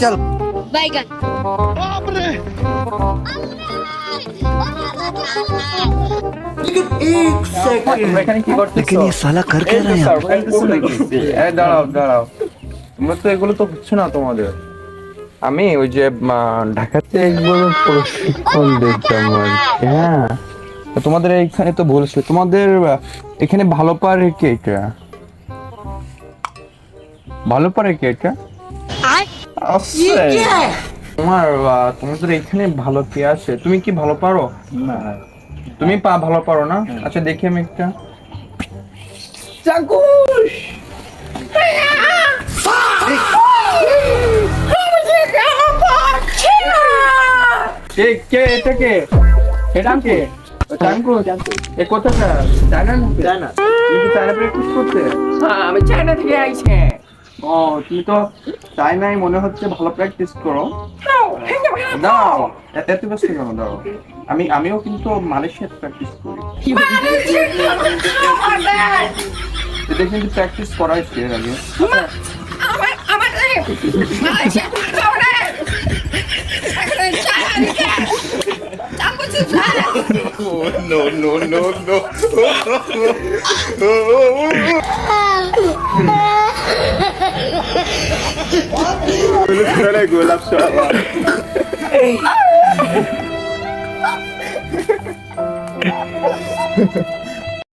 चल बैगन এখানে কি করতেছো? लेकिन ये साला कर क्या रहा है यहाँ पे? দাঁড়াও দাঁড়াও, তোমরা তো এগুলো তো হচ্ছে না তোমাদের। আমি ওই যে ঢাকাতে একবার প্রশিক্ষণ দিতাম আর কি, হ্যাঁ। তো তোমাদের এখানে তো বলছো তোমাদের এখানে ভালো পারে কে এটা? ভালো পারে কে এটা? আছে। তোমাদের এখানে ভালো কে আছে? তুমি কি ভালো পারো? না তুমি ভালো পারো না? আচ্ছা দেখি আমি একটা চাকুশ। কে কে এটা কে? এটা কে? চাঙ্কুশ। এ কোথাটা? চায়না নাকি? চায়না। তুমি কি চায়না প্র্যাকটিস করতে? হ্যাঁ, আমি চায়না থেকে আইছি। ও তুমি তো চায়নায় মনে হচ্ছে ভালো প্র্যাকটিস করো। দাও এত ব্যস্ত কেন? দাও আমিও কিন্তু মালয়েশিয়াতে প্র্যাকটিস করি। এটা কিন্তু প্র্যাকটিস করাইছি এর আগে। গোলাপ শাহ